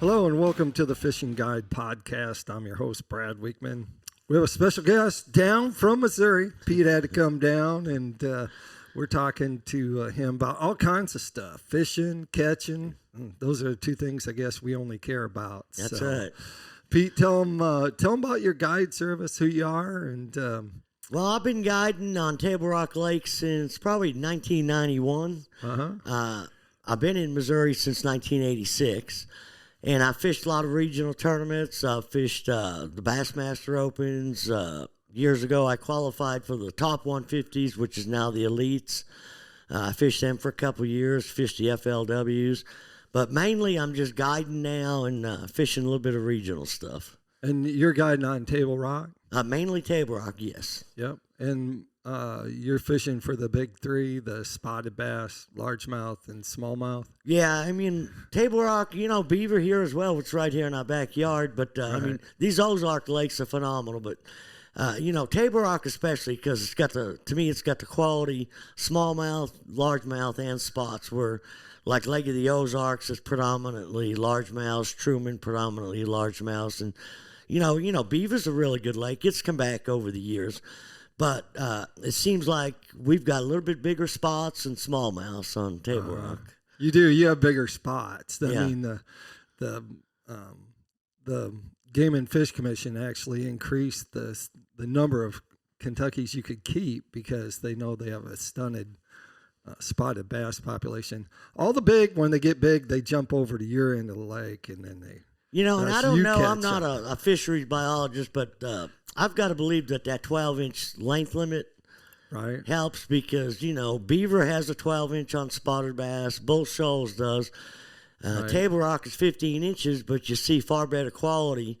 Hello and welcome to the Fishing Guide Podcast. I'm your host, Brad Wiegmann. We have a special guest down from Missouri. Pete had to come down, and we're talking to him about all kinds of stuff. Fishing, catching. Those are the two things I guess we only care about. That's right. Pete, tell them about your guide service, who you are, and... Well, I've been guiding on Table Rock Lake since probably 1991. I've been in Missouri since 1986. And I fished a lot of regional tournaments. I fished the Bassmaster Opens. Years ago, I qualified for the top 150s, which is now the elites. I fished them for a couple years, fished the FLWs. But mainly, I'm just guiding now and fishing a little bit of regional stuff. And you're guiding on Table Rock? Mainly Table Rock, yes. Yep. And you're fishing for the big three, the spotted bass, largemouth, and smallmouth? Yeah, I mean, Table Rock, Beaver here as well, which is right here in our backyard. But, I mean, these Ozark lakes are phenomenal. But, Table Rock especially because it's got the quality smallmouth, largemouth, and spots where, like Lake of the Ozarks is predominantly largemouths, Truman predominantly largemouths. And, Beaver's a really good lake. It's come back over the years. But it seems like we've got a little bit bigger spots and smallmouths on Table Rock. You do. You have bigger spots. I Yeah. mean, the Game and Fish Commission actually increased the number of Kentuckys you could keep because they know they have a stunted spotted bass population. All the big, when they get big, they jump over to your end of the lake, and then they... And I don't know, I'm not a fisheries biologist, but I've got to believe that 12-inch length limit helps because, Beaver has a 12-inch on spotted bass, Bull Shoals does. Table Rock is 15 inches, but you see far better quality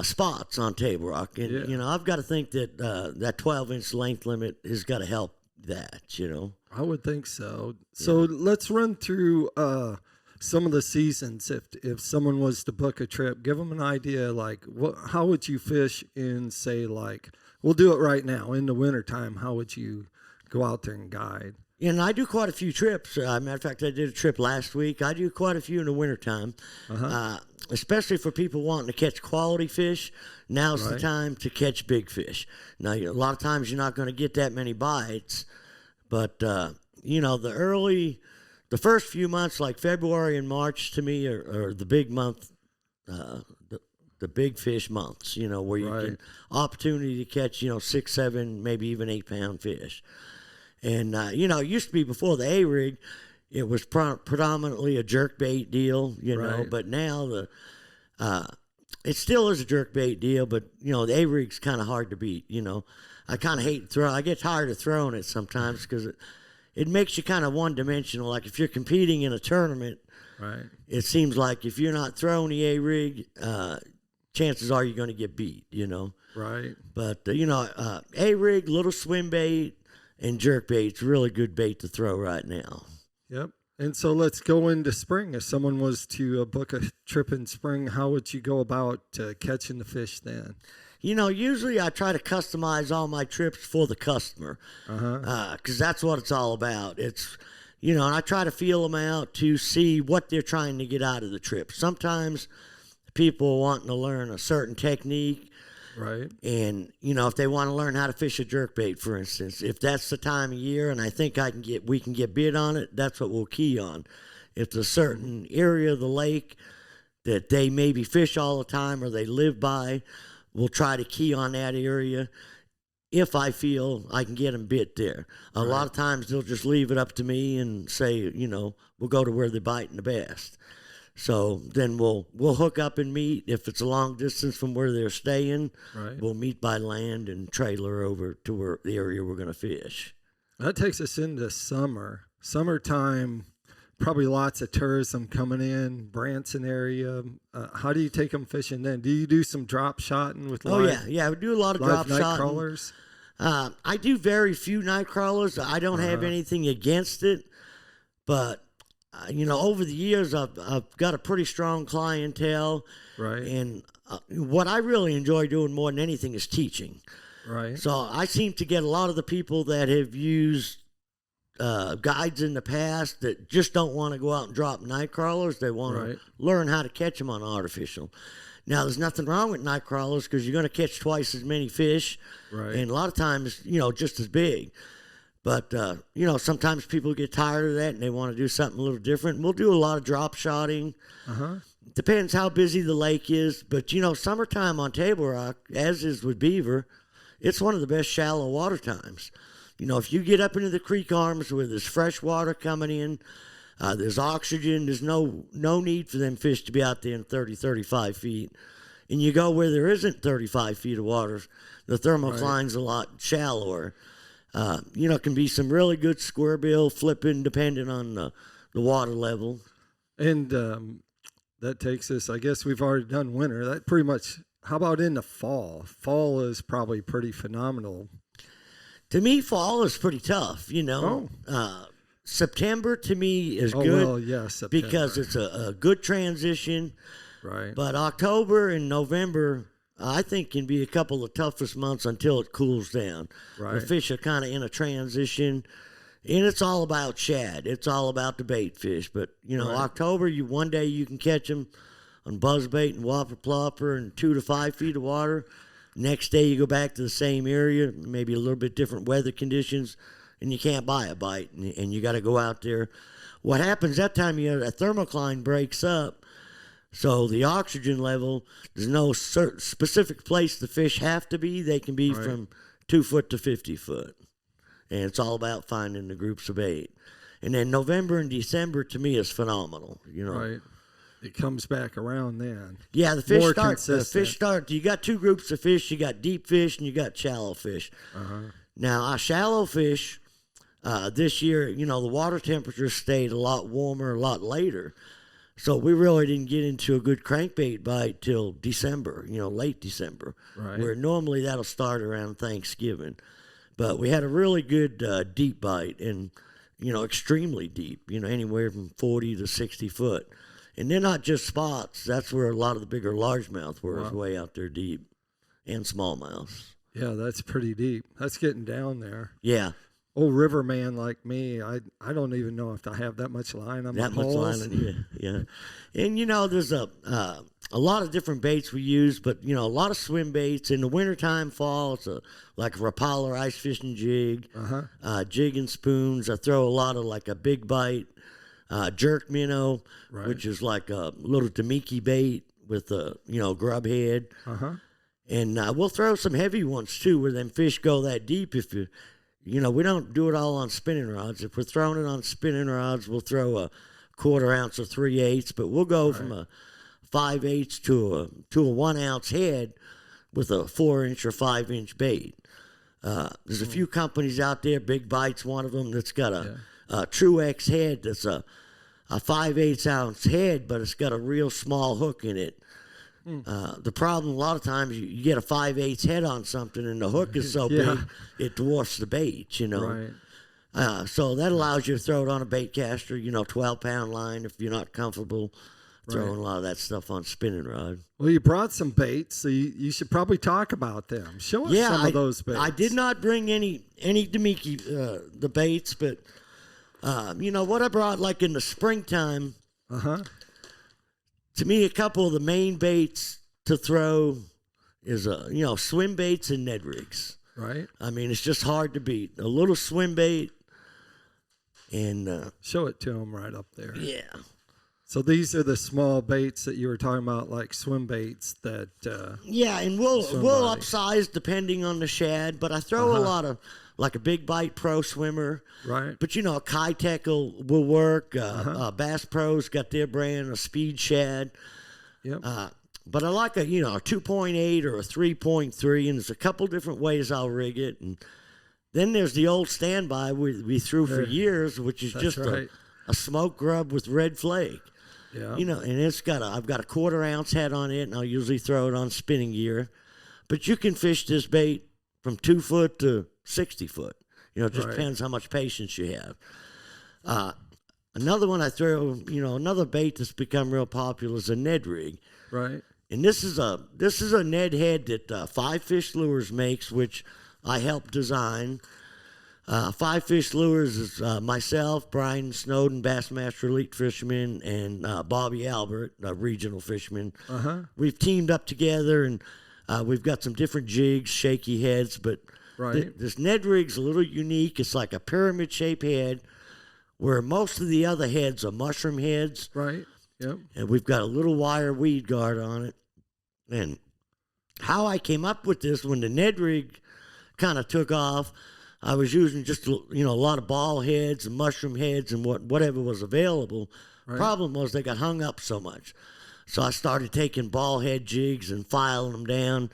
spots on Table Rock. And, I've got to think that that 12-inch length limit has got to help that, I would think so. So let's run through... some of the seasons, if someone was to book a trip, give them an idea, like how would you fish in, say, like, we'll do it right now, in the wintertime, how would you go out there and guide? And I do quite a few trips. Matter of fact, I did a trip last week. I do quite a few in the wintertime, especially for people wanting to catch quality fish. Now's the time to catch big fish. Now, a lot of times you're not going to get that many bites, but, the first few months, like February and March, to me, are the big month, the big fish months, where you can opportunity to catch, 6, 7, maybe even 8-pound fish. And, it used to be before the A-rig, it was predominantly a jerkbait deal, but now it still is a jerkbait deal, but, the A-rig's kind of hard to beat, I kind of hate I get tired of throwing it sometimes because it makes you kind of one-dimensional. Like if you're competing in a tournament, it seems like if you're not throwing the A-rig, chances are you're going to get beat, Right. But, A-rig, little swim bait, and jerk bait's really good bait to throw right now. Yep. And so let's go into spring. If someone was to book a trip in spring, how would you go about catching the fish then? Usually I try to customize all my trips for the customer because that's what it's all about. It's, and I try to feel them out to see what they're trying to get out of the trip. Sometimes people are wanting to learn a certain technique. Right. And, if they want to learn how to fish a jerkbait, for instance, if that's the time of year and I think we can get bid on it, that's what we'll key on. If there's a certain area of the lake that they maybe fish all the time or they live by, we'll try to key on that area if I feel I can get them bit there. A lot of times they'll just leave it up to me and say, we'll go to where they're biting the best. So then we'll hook up and meet. If it's a long distance from where they're staying, we'll meet by land and trailer over to where the area we're going to fish. That takes us into summer. Summertime, probably lots of tourism coming in, Branson area. How do you take them fishing then? Do you do some drop shotting with live? Yeah, we do a lot of drop shotting. Nightcrawlers? I do very few Nightcrawlers. I don't have anything against it, but over the years I've got a pretty strong clientele, and what I really enjoy doing more than anything is teaching. Right. So I seem to get a lot of the people that have used guides in the past that just don't want to go out and drop night crawlers. They want to learn how to catch them on artificial. Now, there's nothing wrong with night crawlers because you're going to catch twice as many fish, and a lot of times, just as big. But, sometimes people get tired of that and they want to do something a little different. We'll do a lot of drop shotting. Depends how busy the lake is. But, summertime on Table Rock, as is with Beaver, it's one of the best shallow water times. If you get up into the creek arms where there's fresh water coming in, there's oxygen, there's no need for them fish to be out there in 30, 35 feet. And you go where there isn't 35 feet of water, the thermocline's a lot shallower. It can be some really good squarebill flipping depending on the water level. And that takes us, I guess we've already done winter. That pretty much, how about in the fall? Fall is probably pretty phenomenal. To me, fall is pretty tough, September to me is good. Well, yeah, September. Because it's a good transition. Right. But October and November, I think, can be a couple of toughest months until it cools down. Right. The fish are kind of in a transition, and it's all about shad. It's all about the bait fish. But, October, one day you can catch them on buzzbait and whopper plopper and 2 to 5 feet of water. Next day you go back to the same area, maybe a little bit different weather conditions, and you can't buy a bite, and you got to go out there. What happens that time of year, that thermocline breaks up, so the oxygen level, there's no specific place the fish have to be. They can be from 2 foot to 50 foot, and it's all about finding the groups of bait. And then November and December, to me, is phenomenal, Right. It comes back around then. Yeah, the fish start. You got 2 groups of fish. You got deep fish and you got shallow fish. Now, our shallow fish, this year, the water temperature stayed a lot warmer, a lot later. So we really didn't get into a good crankbait bite till December, late December. Right. Where normally that'll start around Thanksgiving. But we had a really good deep bite and, extremely deep, anywhere from 40 to 60 foot. And they're not just spots. That's where a lot of the bigger largemouth were, is way out there deep, and smallmouths. Yeah, that's pretty deep. That's getting down there. Yeah. Old riverman like me, I don't even know if I have that much line on my poles. That much line, yeah. And, there's a lot of different baits we use, but, a lot of swim baits. In the wintertime, fall, it's like a Rapala ice fishing jig, jig and spoons. I throw a lot of like a big bite. Jerk minnow, which is like a little Damiki bait with a grub head, and we'll throw some heavy ones too, where them fish go that deep. If we don't do it all on spinning rods. If we're throwing it on spinning rods, we'll throw a 1/4 ounce or 3/8, but we'll go from a 5/8 to a 1 ounce head with a 4-inch or 5-inch bait. There's a few companies out there. Big Bite's one of them that's got a True X head that's a 5/8 ounce head, but it's got a real small hook in it. The problem, a lot of times, you get a 5/8 head on something, and the hook is so big, it dwarfs the bait, Right. So that allows you to throw it on a bait caster, 12-pound line if you're not comfortable throwing a lot of that stuff on spinning rod. Well, you brought some baits, so you should probably talk about them. Show us some of those baits. I did not bring any Damiki, the baits, but... what I brought, like in the springtime, to me, a couple of the main baits to throw is, swim baits and Ned rigs. Right. I mean, it's just hard to beat. A little swim bait and... show it to them right up there. Yeah. So these are the small baits that you were talking about, like swim baits that... yeah, and we'll upsize depending on the shad, but I throw a lot of... like a Big Bite Pro swimmer. Right. But, a Kitech will work. Bass Pro's got their brand, a Speed Shad. Yep. But I like a 2.8 or a 3.3, and there's a couple different ways I'll rig it. And then there's the old standby we threw for years, which is just a smoke grub with red flake. Yeah. And I've got a 1/4 ounce head on it, and I'll usually throw it on spinning gear. But you can fish this bait from 2 foot to 60 foot. It just depends how much patience you have. Another one I throw, another bait that's become real popular is a Ned rig. Right. And this is a Ned head that Five Fish Lures makes, which I helped design. Five Fish Lures is myself, Brian Snowden, Bassmaster Elite Fisherman, and Bobby Albert, a regional fisherman. We've teamed up together, and we've got some different jigs, shaky heads, but this Ned rig's a little unique. It's like a pyramid-shaped head, where most of the other heads are mushroom heads. Right, yep. And we've got a little wire weed guard on it. And how I came up with this, when the Ned rig kind of took off, I was using just a lot of ball heads and mushroom heads and whatever was available. Problem was they got hung up so much. So I started taking ball head jigs and filing them down,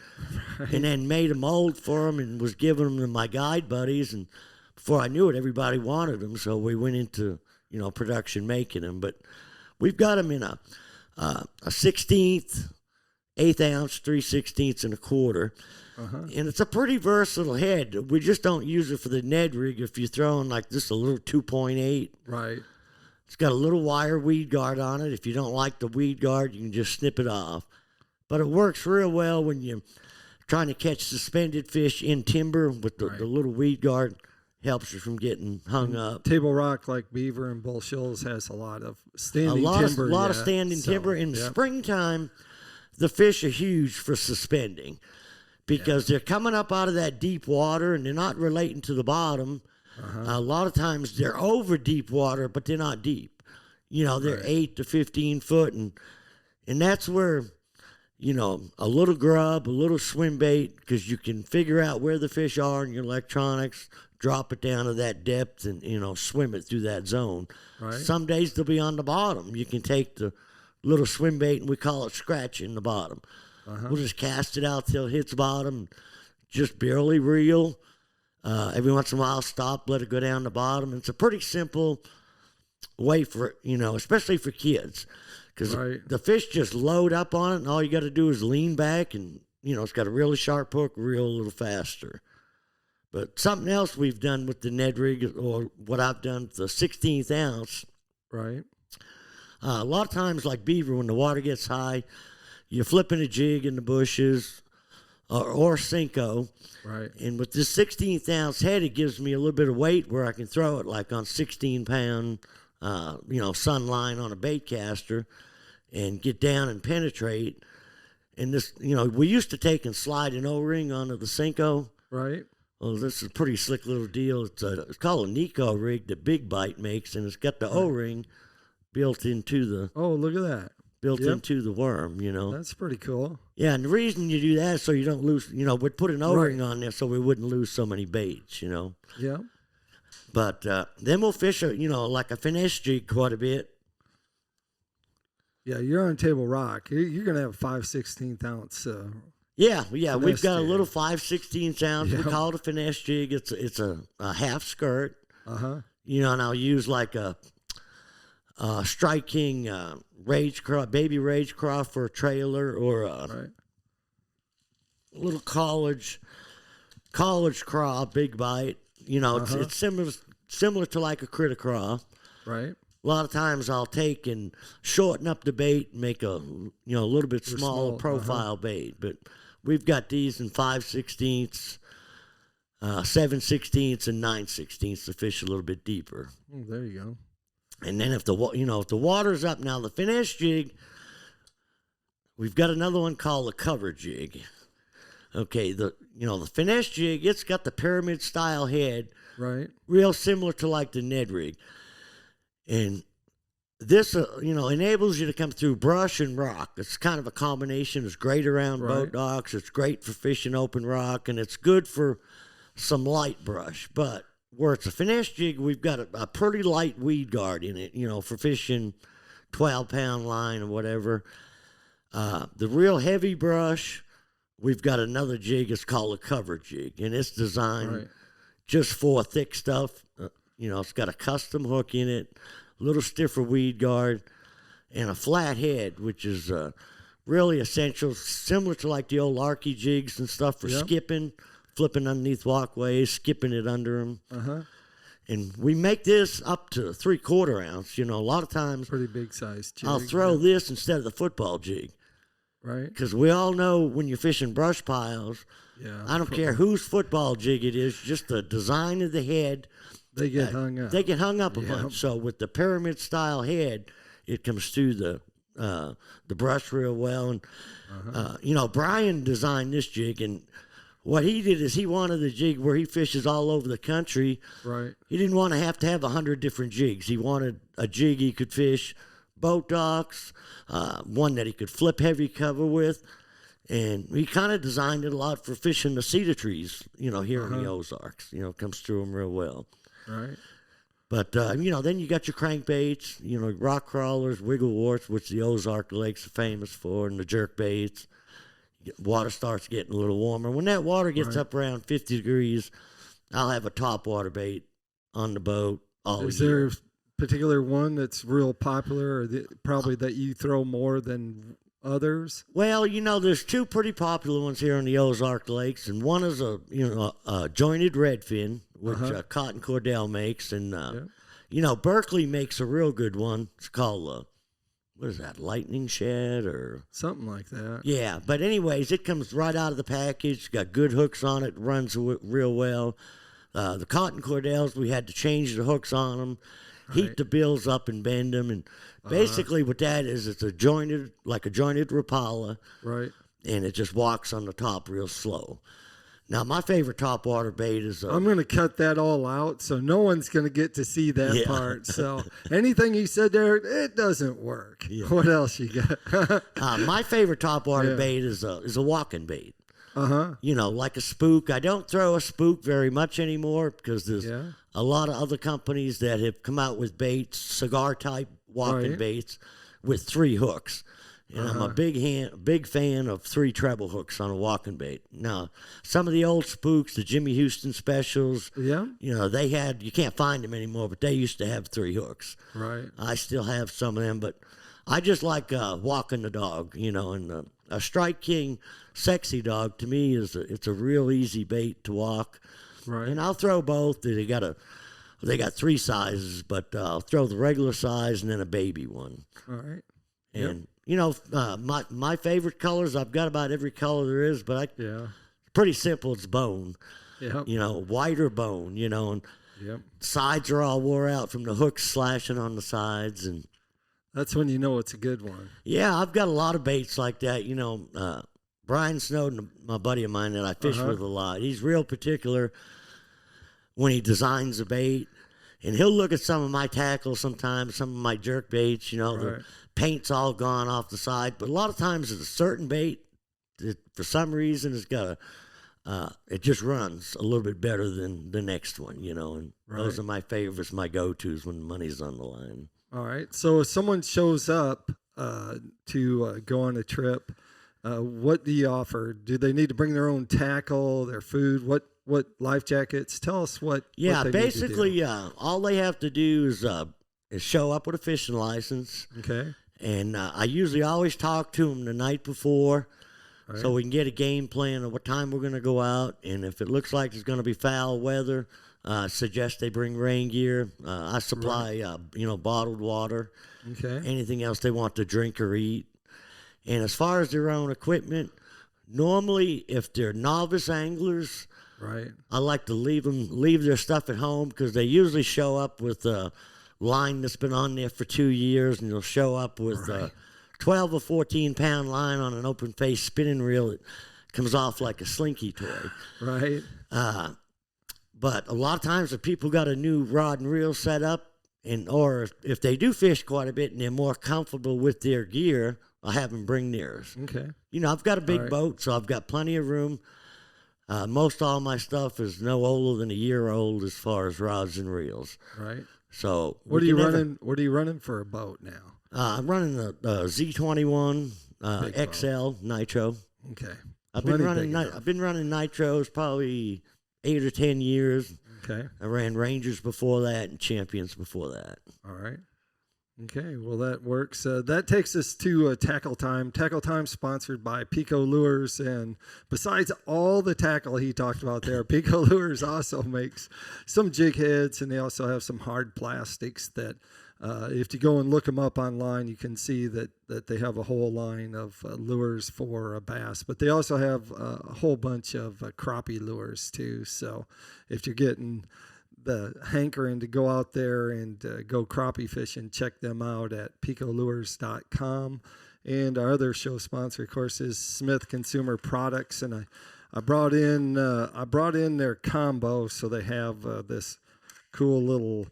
and then made a mold for them and was giving them to my guide buddies. And before I knew it, everybody wanted them. So we went into production making them. But we've got them in a 16th, 1/8 ounce, 3/16 and a quarter. And it's a pretty versatile head. We just don't use it for the Ned rig. If you're throwing like this, a little 2.8. Right. It's got a little wire weed guard on it. If you don't like the weed guard, you can just snip it off. But it works real well when you're trying to catch suspended fish in timber with the little weed guard. Helps you from getting hung up. Table Rock, like Beaver and Bull Shoals, has a lot of standing timber. A lot of standing timber. In the springtime, the fish are huge for suspending, because they're coming up out of that deep water and they're not relating to the bottom. A lot of times they're over deep water, but they're not deep. They're 8 to 15 foot, and that's where, a little grub, a little swim bait, because you can figure out where the fish are in your electronics, drop it down to that depth, and swim it through that zone. Some days they'll be on the bottom. You can take the little swim bait, and we call it scratching the bottom. We'll just cast it out till it hits bottom, just barely reel. Every once in a while, stop, let it go down the bottom. It's a pretty simple way for, especially for kids, because the fish just load up on it, and all you got to do is lean back, and, it's got a really sharp hook, reel a little faster. But something else we've done with the Ned rig, or what I've done with the 16th ounce. A lot of times, like Beaver, when the water gets high, you're flipping a jig in the bushes, or Cinco. And with this 16th ounce head, it gives me a little bit of weight where I can throw it like on 16-pound, sun line on a bait caster, and get down and penetrate. And this, we used to take and slide an O-ring onto the Cinco. Well, this is a pretty slick little deal. It's called a Nico rig that Big Bite makes, and it's got the O-ring built into the. Oh, look at that. Built into the worm, That's pretty cool. Yeah, and the reason you do that is so you don't lose, we'd put an O-ring on there so we wouldn't lose so many baits, Yeah. But then we'll fish, like a finesse jig quite a bit. Yeah, you're on Table Rock. You're going to have a 5/16 ounce. Yeah, we've got jig. A little 5/16 ounce. We call it a finesse jig. It's a half skirt. And I'll use like a Strike King baby rage craw for a trailer, or a little college craw, big bite. It's similar to like a critter craw. A lot of times I'll take and shorten up the bait and make a little bit smaller profile bait. But we've got these in 5/16, 7/16, and 9/16 to fish a little bit deeper. Oh, there you go. And then if the water's up, now the finesse jig, we've got another one called the cover jig. Okay, the finesse jig, it's got the pyramid style head, real similar to like the Ned rig. And this enables you to come through brush and rock. It's kind of a combination. It's great around boat docks. It's great for fishing open rock, and it's good for some light brush. But where it's a finesse jig, we've got a pretty light weed guard in it, for fishing 12-pound line or whatever. The real heavy brush, we've got another jig. It's called a cover jig, and it's designed just for thick stuff. It's got a custom hook in it, a little stiffer weed guard, and a flat head, which is really essential, similar to like the old Larky jigs and stuff for skipping. Flipping underneath walkways, skipping it under them. And we make this up to 3/4 ounce. A lot of times. Pretty big size jig. I'll throw this instead of the football jig. Right. Because we all know when you're fishing brush piles, I don't care whose football jig it is, just the design of the head. They get hung up. They get hung up a bunch. So with the pyramid style head, it comes through the brush real well. And Brian designed this jig, and what he did is he wanted the jig where he fishes all over the country. Right. He didn't want to have 100 different jigs. He wanted a jig he could fish boat docks, one that he could flip heavy cover with. And he kind of designed it a lot for fishing the cedar trees, here in the Ozarks. Comes through them real well. Right. But, then you got your crankbaits, rock crawlers, wiggle warts, which the Ozark Lakes are famous for, and the jerk baits. Water starts getting a little warmer. When that water gets up around 50 degrees, I'll have a topwater bait on the boat all year. Is there a particular one that's real popular, or probably that you throw more than others? Well, there's two pretty popular ones here in the Ozark Lakes, and one is a jointed redfin, which Cotton Cordell makes, and Berkeley makes a real good one. It's called what is that, Lightning Shed or something like that? Yeah, but anyways, it comes right out of the package. Got good hooks on it, runs real well. The Cotton Cordells, we had to change the hooks on them. Heat the bills up and bend them, and basically what that is, it's a jointed Rapala, right? And it just walks on the top real slow. Now, my favorite topwater bait is... I'm going to cut that all out, so no one's going to get to see that part. So anything you said there, it doesn't work. Yeah. What else you got? My favorite topwater bait is a walking bait. Uh-huh. Like a spook. I don't throw a spook very much anymore because there's a lot of other companies that have come out with baits, cigar-type walking baits with 3 hooks. And I'm a big fan of 3 treble hooks on a walking bait. Now, some of the old spooks, the Jimmy Houston specials, they had, you can't find them anymore, but they used to have 3 hooks. Right. I still have some of them, but I just like walking the dog, and a Strike King sexy dog to me it's a real easy bait to walk. Right. And I'll throw both. They got 3 sizes, but I'll throw the regular size and then a baby one. All right. And my favorite colors, I've got about every color there is, but it's pretty simple. It's bone. Yep. White or bone. And sides are all wore out from the hooks slashing on the sides, and that's when you know it's a good one. Yeah, I've got a lot of baits like that. Brian Snowden, my buddy of mine that I fish with a lot, he's real particular when he designs a bait. And he'll look at some of my tackles sometimes, some of my jerk baits, the paint's all gone off the side. But a lot of times it's a certain bait that for some reason it's got it just runs a little bit better than the next one, and those are my favorites, my go-tos when the money's on the line. All right. So if someone shows up to go on a trip, what do you offer? Do they need to bring their own tackle, their food? What life jackets? Tell us what. Yeah, what they basically, need to do. all they have to do is show up with a fishing license. Okay. And I usually always talk to them the night before, right, so we can get a game plan of what time we're going to go out. And if it looks like it's going to be foul weather, suggest they bring rain gear. I supply, bottled water. Okay. Anything else they want to drink or eat. And as far as their own equipment, normally if they're novice anglers, right, I like to leave their stuff at home because they usually show up with a line that's been on there for 2 years, and they'll show up with a 12 or 14 pound line on an open face spinning reel that comes off like a slinky toy. Right. But a lot of times if people got a new rod and reel set up, or if they do fish quite a bit and they're more comfortable with their gear, I'll have them bring theirs. Okay. I've got a big boat, so I've got plenty of room. Most all my stuff is no older than a year old as far as rods and reels. Right. So what are you running? What are you running for a boat now? I'm running the Z21 XL Nitro. Okay. I've been running nitros probably 8 or 10 years. Okay. I ran Rangers before that and Champions before that. All right. Okay, well, that works. That takes us to Tackle Time. Tackle Time sponsored by PICO Lures. And besides all the tackle he talked about there, PICO Lures also makes some jig heads, and they also have some hard plastics that If you go and look them up online, you can see that they have a whole line of lures for bass, but they also have a whole bunch of crappie lures too. So if you're getting the hankering to go out there and go crappie fishing, check them out at picolures.com. And our other show sponsor, of course, is Smith Consumer Products, and I brought in their combo, so they have this cool little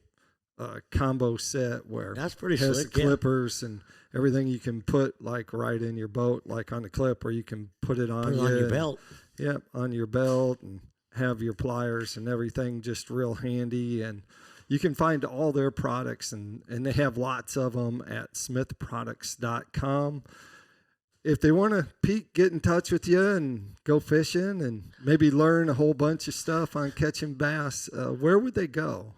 combo set where that's pretty it has slick, the clippers and everything you can put like right in your boat, like on the clip, or you can put it on your belt. Yep, on your belt, and have your pliers and everything just real handy. And you can find all their products, and they have lots of them at smithproducts.com. If they want to, Pete, get in touch with you and go fishing and maybe learn a whole bunch of stuff on catching bass, where would they go?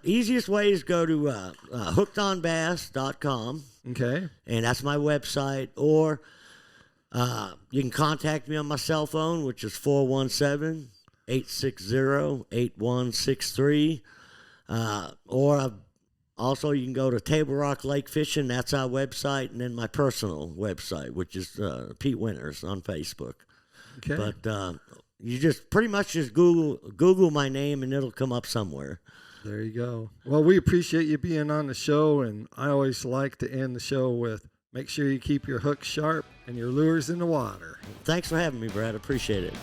Easiest way is go to hookedonbass.com. Okay. And that's my website. Or you can contact me on my cell phone, which is 417-860-8163. Or also, you can go to Table Rock Lake Fishing. That's our website. And then my personal website, which is Pete Wenners on Facebook. Okay. But you just pretty much just Google my name, and it'll come up somewhere. There you go. Well, we appreciate you being on the show, and I always like to end the show with make sure you keep your hooks sharp and your lures in the water. Thanks for having me, Brad. Appreciate it.